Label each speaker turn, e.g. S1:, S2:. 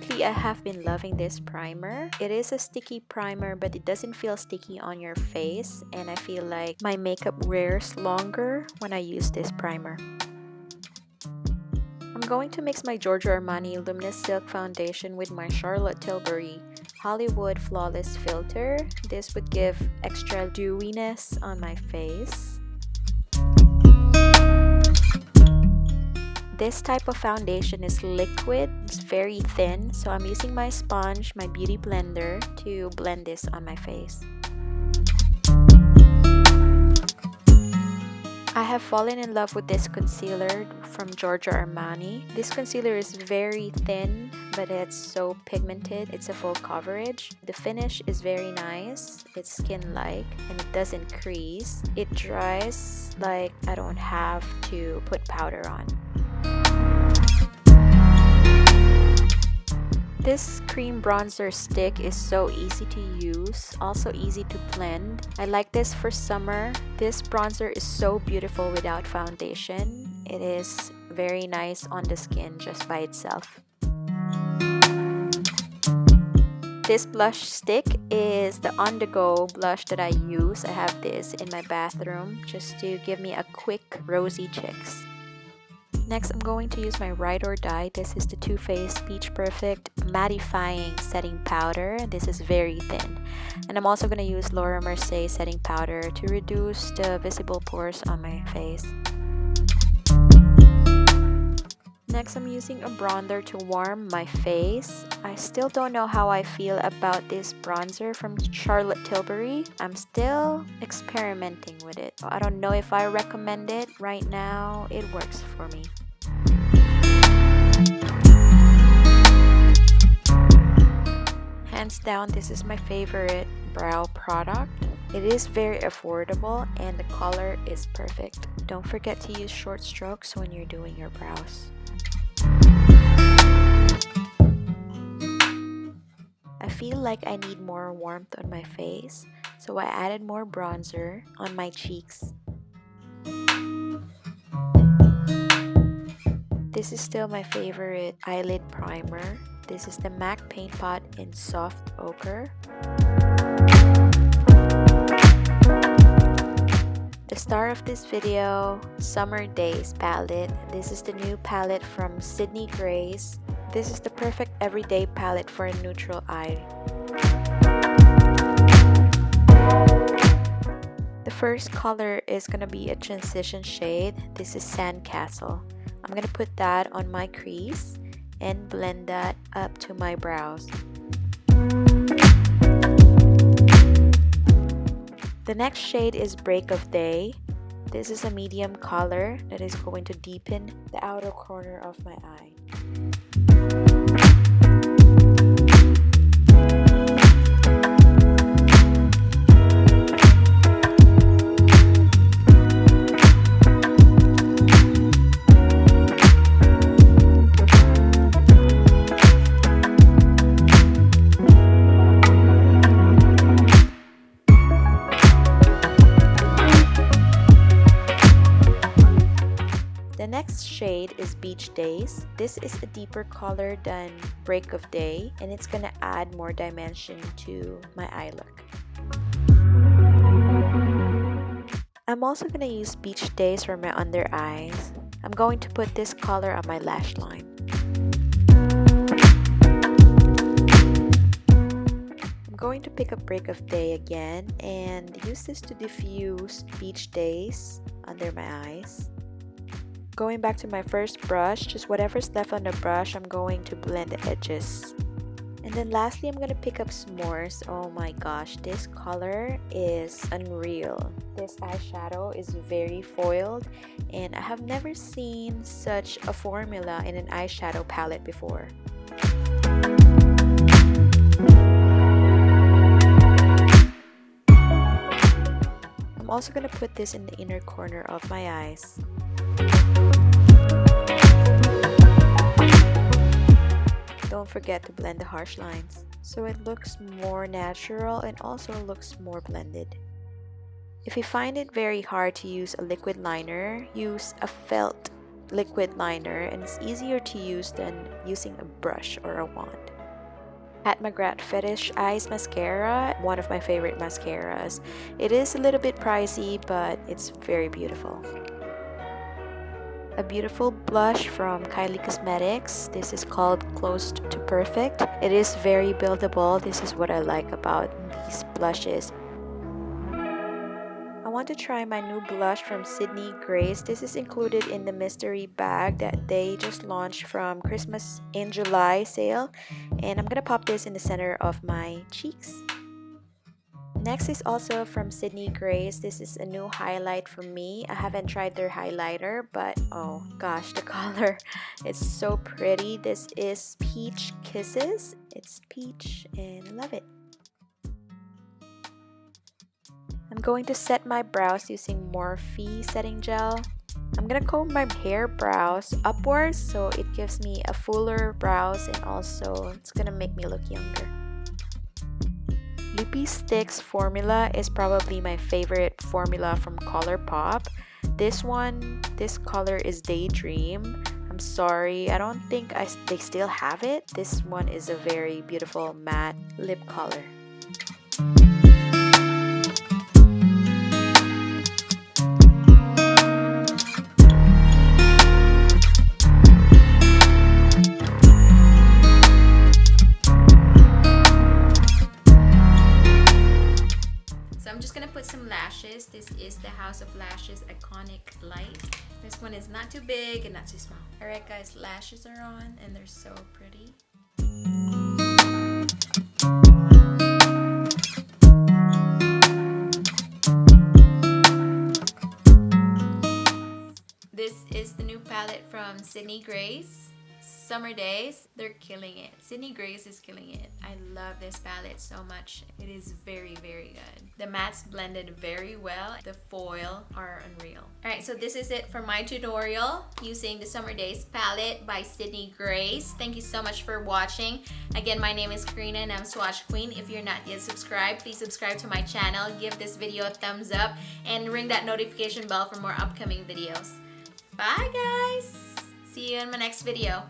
S1: Recently, I have been loving this primer. It is a sticky primer, but it doesn't feel sticky on your face, and I feel like my makeup wears longer when I use this primer. I'm going to mix my Giorgio Armani Luminous Silk Foundation with my Charlotte Tilbury Hollywood Flawless Filter. This would give extra dewiness on my face. This type of foundation is liquid, it's very thin, so I'm using my sponge, my beauty blender, to blend this on my face. I have fallen in love with this concealer from Giorgio Armani. This concealer is very thin, but it's so pigmented. It's a full coverage. The finish is very nice. It's skin-like and it doesn't crease. It dries like I don't have to put powder on. This cream bronzer stick is so easy to use, also easy to blend. I like this for summer. This bronzer is so beautiful without foundation. It is very nice on the skin just by itself. This blush stick is the on-the-go blush that I use. I have this in my bathroom just to give me a quick rosy cheeks. Next, I'm going to use my Ride or Die. This is the Too Faced Peach Perfect Mattifying Setting Powder. This is very thin. And I'm also going to use Laura Mercier Setting Powder to reduce the visible pores on my face. Next, I'm using a bronzer to warm my face. I still don't know how I feel about this bronzer from Charlotte Tilbury. I'm still experimenting with it. I don't know if I recommend it. Right now, it works for me. Hands down, this is my favorite brow product. It is very affordable and the color is perfect. Don't forget to use short strokes when you're doing your brows. I feel like I need more warmth on my face, so I added more bronzer on my cheeks. This is still my favorite eyelid primer. This is the MAC Paint Pot in Soft Ochre. The star of this video, Summer Days Palette. This is the new palette from Sydney Grace. This is the perfect everyday palette for a neutral eye. The first color is going to be a transition shade. This is Sandcastle. I'm going to put that on my crease and blend that up to my brows. The next shade is Break of Day. This is a medium color that is going to deepen the outer corner of my eye. The next shade is Beach Days. This is a deeper color than Break of Day and it's gonna add more dimension to my eye look. I'm also gonna use Beach Days for my under eyes. I'm going to put this color on my lash line. I'm going to pick up Break of Day again and use this to diffuse Beach Days under my eyes. Going back to my first brush, just whatever's left on the brush, I'm going to blend the edges. And then lastly, I'm going to pick up S'mores. Oh my gosh, this color is unreal. This eyeshadow is very foiled and I have never seen such a formula in an eyeshadow palette before. I'm also going to put this in the inner corner of my eyes. Don't forget to blend the harsh lines so it looks more natural and also looks more blended. If you find it very hard to use a liquid liner, use a felt liquid liner and it's easier to use than using a brush or a wand. Pat McGrath Fetish Eyes Mascara, one of my favorite mascaras. It is a little bit pricey, but it's very beautiful. A beautiful blush from Kylie Cosmetics. This is called Close to Perfect. It is very buildable. This is what I like about these blushes. I want to try my new blush from Sydney Grace. This is included in the mystery bag that they just launched from Christmas in July sale. And I'm gonna pop this in the center of my cheeks. Next is also from Sydney Grace. This is a new highlight for me. I haven't tried their highlighter, but oh gosh, the color, it's so pretty. This is Peach Kisses. It's peach and I love it. I'm going to set my brows using Morphe setting gel. I'm gonna comb my hair brows upwards so it gives me a fuller brows and also it's gonna make me look younger. Lippy Sticks formula is probably my favorite formula from ColourPop. This color is Daydream. I'm sorry, I don't think they still have it. This one is a very beautiful matte lip color. Some lashes. This is the House of Lashes Iconic Light. This one is not too big and not too small. Alright guys, lashes are on and they're so pretty. This is the new palette from Sydney Grace. Summer Days, they're killing it. Sydney Grace is killing it. I love this palette so much. It is very, very good. The mattes blended very well. The foil are unreal. Alright, so this is it for my tutorial using the Summer Days palette by Sydney Grace. Thank you so much for watching. Again, my name is Korina and I'm Swatch Queen. If you're not yet subscribed, please subscribe to my channel. Give this video a thumbs up and ring that notification bell for more upcoming videos. Bye guys! See you in my next video.